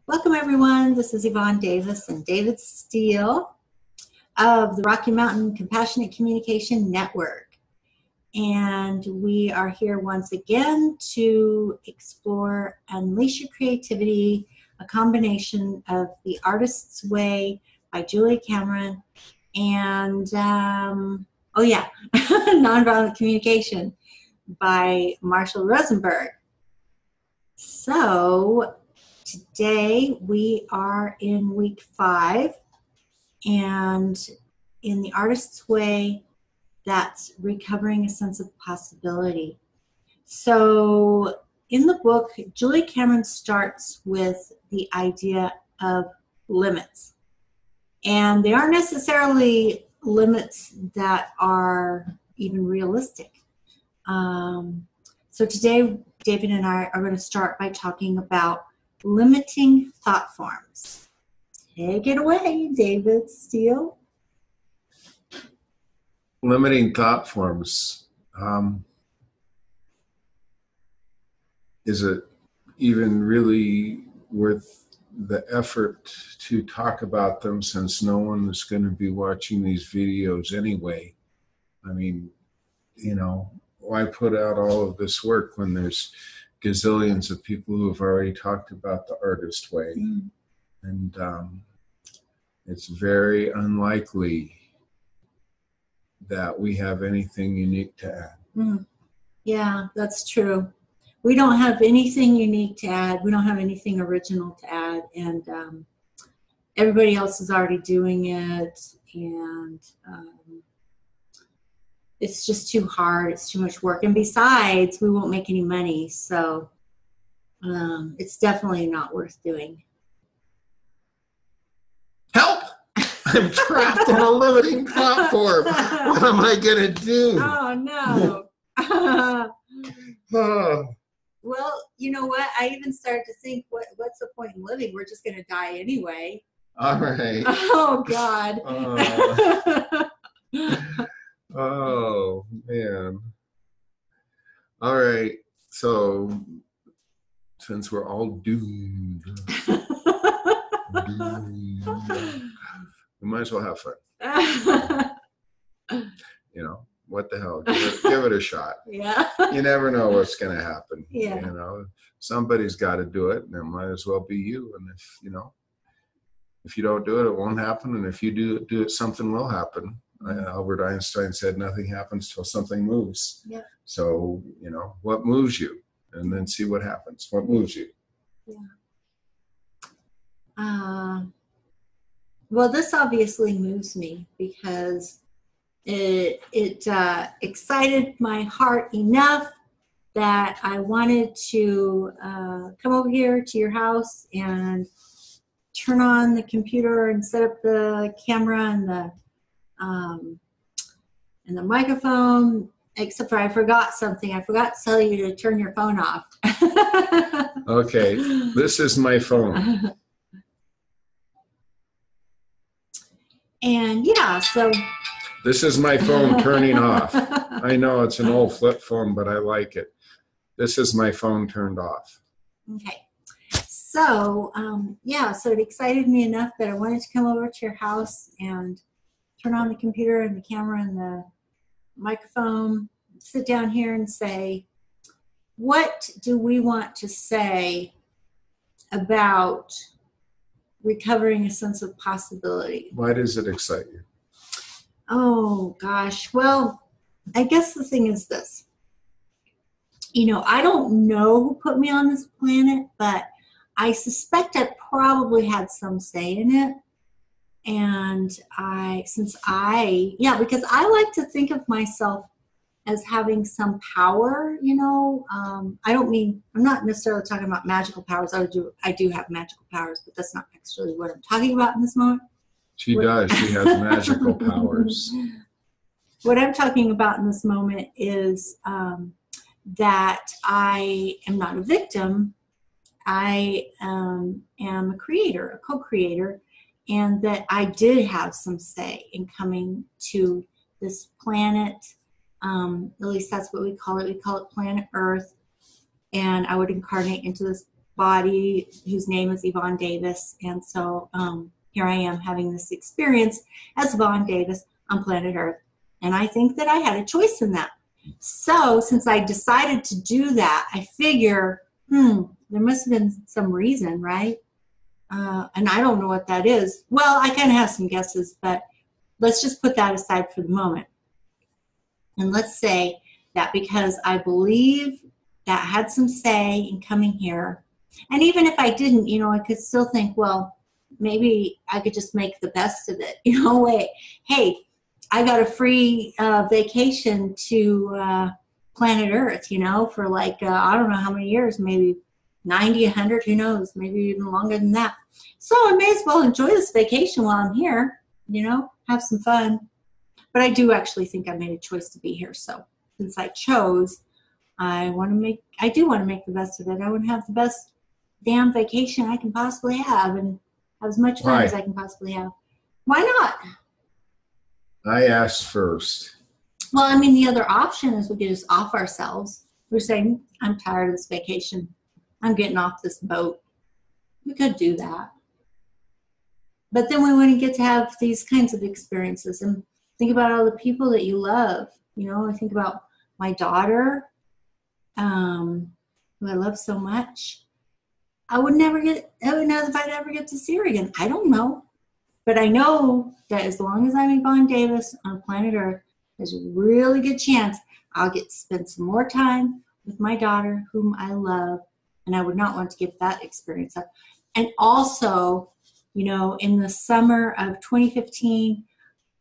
Welcome everyone, this is Yvonne Davis and David Steele of the Rocky Mountain Compassionate Communication Network. And we are here once again to explore Unleash Your Creativity, a combination of The Artist's Way by Julia Cameron and, Nonviolent Communication by Marshall Rosenberg. So, today we are in week 5, and in The Artist's Way, that's recovering a sense of possibility. So in the book, Julia Cameron starts with the idea of limits. And they aren't necessarily limits that are even realistic. So today, David and I are going to start by talking about limiting thought forms. Take it away, David Steele. Limiting thought forms. Is it even really worth the effort to talk about them, since no one is going to be watching these videos anyway? I mean, why put out all of this work when there's gazillions of people who have already talked about the artist way? And it's very unlikely that we have anything unique to add. Yeah, that's true. We don't have anything unique to add. We don't have anything original to add. And everybody else is already doing it. And it's just too hard. It's too much work. And besides, we won't make any money. So it's definitely not worth doing. Help! I'm trapped in a limiting thought form. What am I going to do? Oh, no. Well, you know what? I even started to think, what's the point in living? We're just going to die anyway. All right. Oh, God. Oh, man. All right. So, since we're all doomed, we might as well have fun. What the hell? Give it a shot. Yeah. You never know what's going to happen. Yeah. Somebody's got to do it, and it might as well be you. And if you don't do it, it won't happen. And if you do it, something will happen. Albert Einstein said nothing happens till something moves. Yeah. So, what moves you? And then see what happens. What moves you? Yeah. Well, this obviously moves me because it excited my heart enough that I wanted to come over here to your house and turn on the computer and set up the camera and the microphone, except for I forgot something. I forgot to tell you to turn your phone off. Okay, this is my phone. And yeah, so this is my phone turning off. I know it's an old flip phone, but I like it. This is my phone turned off. Okay. So, so it excited me enough that I wanted to come over to your house and turn on the computer and the camera and the microphone, sit down here and say, what do we want to say about recovering a sense of possibility? Why does it excite you? Oh, gosh. Well, I guess the thing is this. I don't know who put me on this planet, but I suspect I probably had some say in it. And because I like to think of myself as having some power, I'm not necessarily talking about magical powers. I do have magical powers, but that's not actually what I'm talking about in this moment. She does. She has magical powers. What I'm talking about in this moment is that I am not a victim. I am a creator, a co-creator, and that I did have some say in coming to this planet. At least that's what we call it. We call it planet Earth. And I would incarnate into this body whose name is Yvonne Davis. And so here I am having this experience as Yvonne Davis on planet Earth. And I think that I had a choice in that. So since I decided to do that, I figure, there must have been some reason, right? And I don't know what that is. Well, I kind of have some guesses, but let's just put that aside for the moment. And let's say that because I believe that I had some say in coming here, and even if I didn't, I could still think, well, maybe I could just make the best of it. Wait, hey, I got a free vacation to planet Earth, for like, I don't know how many years, maybe 90, 100, who knows, maybe even longer than that. So I may as well enjoy this vacation while I'm here, have some fun. But I do actually think I made a choice to be here. So since I chose, I do want to make the best of it. I want to have the best damn vacation I can possibly have and have as much fun as I can possibly have. Why not? I asked first. Well, I mean, the other option is we could just off ourselves. We're saying, I'm tired of this vacation. I'm getting off this boat. We could do that. But then we wouldn't get to have these kinds of experiences. And think about all the people that you love. I think about my daughter, who I love so much. I would know if I'd ever get to see her again. I don't know. But I know that as long as I'm Yvonne Davis on planet Earth, there's a really good chance I'll get to spend some more time with my daughter, whom I love, and I would not want to give that experience up. And also, in the summer of 2015,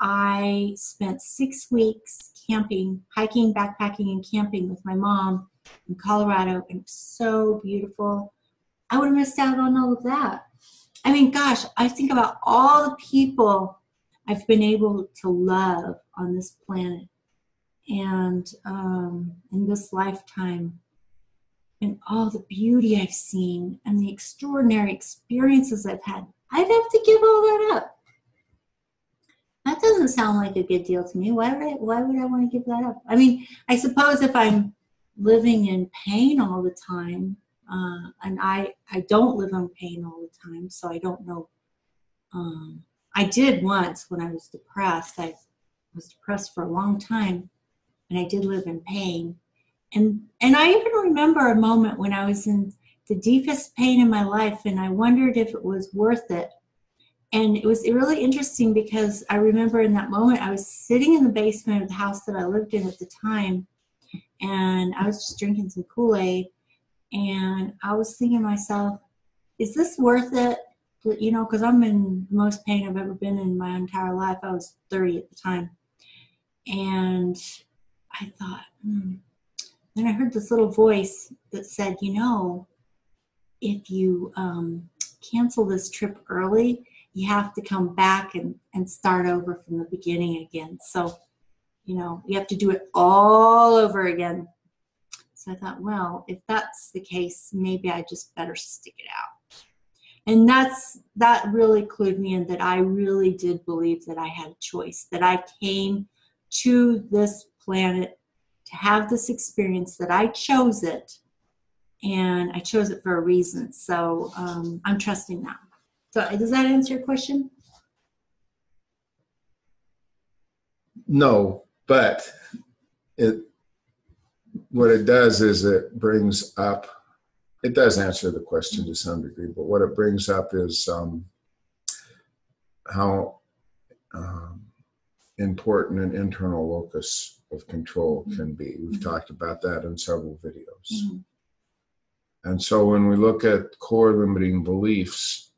I spent 6 weeks camping, hiking, backpacking, and camping with my mom in Colorado, and it was so beautiful. I would have missed out on all of that. I mean, gosh, I think about all the people I've been able to love on this planet and in this lifetime, and all the beauty I've seen and the extraordinary experiences I've had. I'd have to give all that up. That doesn't sound like a good deal to me. Why would I want to give that up? I mean, I suppose if I'm living in pain all the time, and I don't live in pain all the time, so I don't know. I did once when I was depressed. I was depressed for a long time, and I did live in pain. And I even remember a moment when I was in the deepest pain in my life, and I wondered if it was worth it. And it was really interesting because I remember in that moment, I was sitting in the basement of the house that I lived in at the time, and I was just drinking some Kool-Aid, and I was thinking to myself, is this worth it? Because I'm in the most pain I've ever been in my entire life. I was 30 at the time. And I thought, Then I heard this little voice that said, if you cancel this trip early, you have to come back and start over from the beginning again. So, you have to do it all over again. So I thought, well, if that's the case, maybe I just better stick it out. And that really clued me in that I really did believe that I had a choice, that I came to this planet to have this experience, that I chose it, and I chose it for a reason. So I'm trusting that. So does that answer your question? No, but what it does is it does answer the question to some degree, but what it brings up is how important an internal locus of control can be. We've talked about that in several videos. Mm-hmm. And so when we look at core limiting beliefs,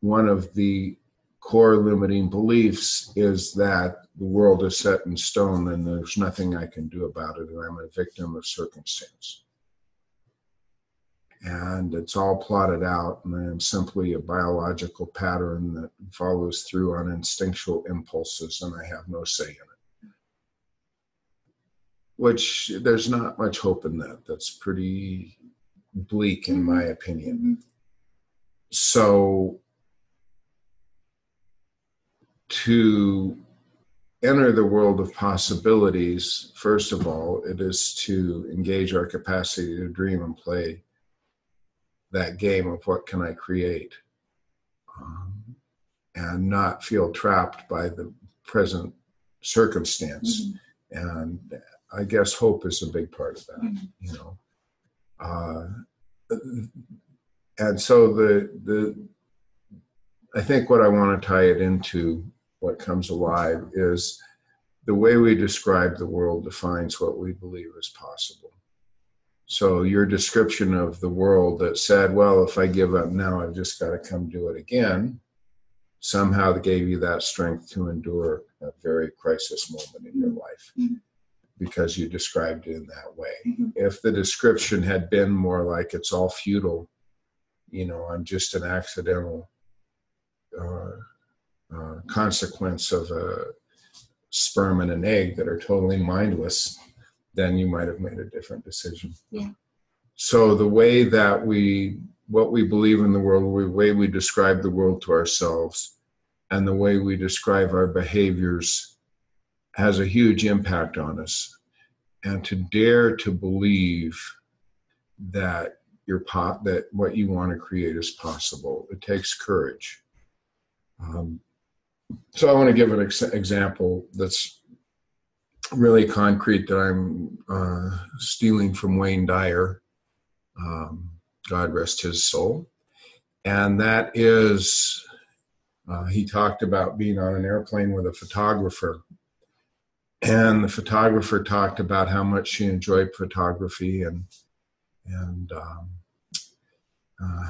one of the core limiting beliefs is that the world is set in stone and there's nothing I can do about it, and I'm a victim of circumstance. And it's all plotted out, and I'm simply a biological pattern that follows through on instinctual impulses, and I have no say in it. Which, there's not much hope in that. That's pretty bleak, in my opinion. Mm-hmm. So, to enter the world of possibilities, first of all, it is to engage our capacity to dream and play that game of what can I create, and not feel trapped by the present circumstance. Mm-hmm. And I guess hope is a big part of that, mm-hmm. you know. And so I think what I want to tie it into, what comes alive, is the way we describe the world defines what we believe is possible. So your description of the world that said, well, if I give up now, I've just got to come do it again, somehow gave you that strength to endure a very crisis moment in your life, mm-hmm. because you described it in that way. Mm-hmm. If the description had been more like it's all futile, you know, I'm just an accidental consequence of a sperm and an egg that are totally mindless, then you might have made a different decision. Yeah. So the way that what we believe in the world, the way we describe the world to ourselves, and the way we describe our behaviors has a huge impact on us. And to dare to believe that that what you want to create is possible, it takes courage. So I want to give an example that's really concrete that I'm stealing from Wayne Dyer, God rest his soul. And that is, he talked about being on an airplane with a photographer. And the photographer talked about how much she enjoyed photography and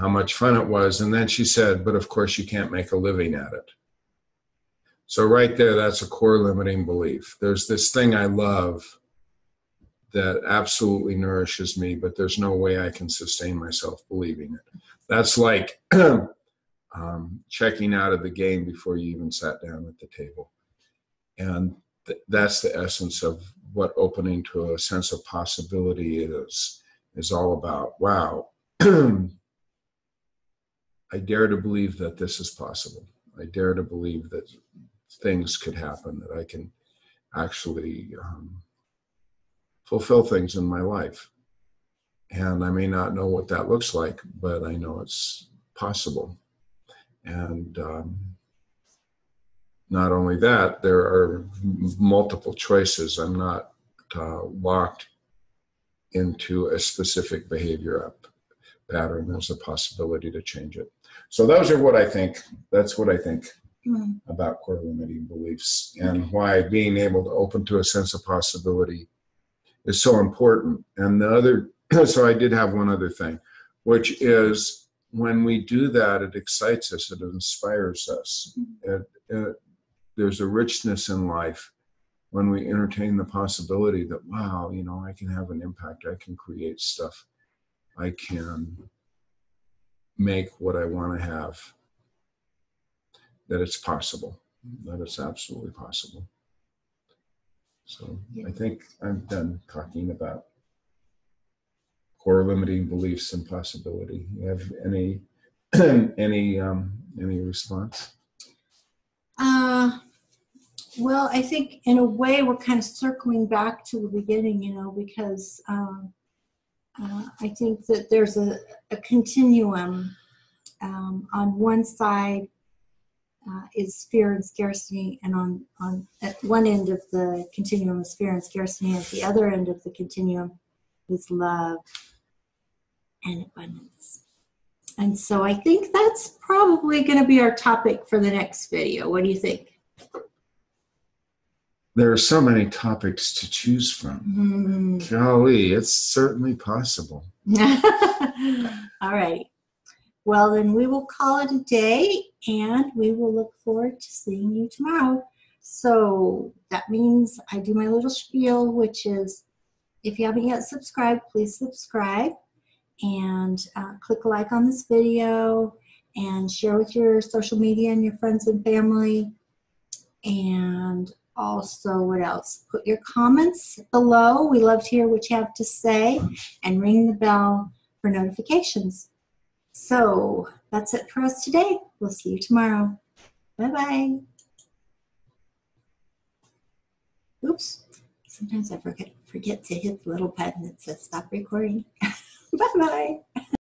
how much fun it was. And then she said, but of course you can't make a living at it. So right there, that's a core limiting belief. There's this thing I love that absolutely nourishes me, but there's no way I can sustain myself believing it. That's like checking out of the game before you even sat down at the table. And that's the essence of what opening to a sense of possibility is all about. Wow, I dare to believe that this is possible. I dare to believe that things could happen, that I can actually fulfill things in my life. And I may not know what that looks like, but I know it's possible. And not only that, there are multiple choices. I'm not locked into a specific behavior pattern. There's a possibility to change it. So those are what I think. That's what I think about core limiting beliefs, and why being able to open to a sense of possibility is so important. And so I did have one other thing, which is when we do that, it excites us, it inspires us. There's a richness in life when we entertain the possibility that, wow, you know, I can have an impact, I can create stuff, I can make what I want to have, that it's possible, that it's absolutely possible. So I think I'm done talking about core limiting beliefs and possibility. You have any response? Well, I think in a way we're kind of circling back to the beginning, you know, because I think that there's a continuum. On one side is fear and scarcity, and on at one end of the continuum is fear and scarcity, and at the other end of the continuum is love and abundance. And so I think that's probably going to be our topic for the next video. What do you think? There are so many topics to choose from. Golly, it's certainly possible. All right. Well, then we will call it a day, and we will look forward to seeing you tomorrow. So that means I do my little spiel, which is, if you haven't yet subscribed, please subscribe, and click a like on this video, and share with your social media and your friends and family. And also, what else? Put your comments below. We love to hear what you have to say, and ring the bell for notifications. So that's it for us today. We'll see you tomorrow. Bye-bye. Oops. Sometimes I forget to hit the little button that says stop recording. Bye-bye.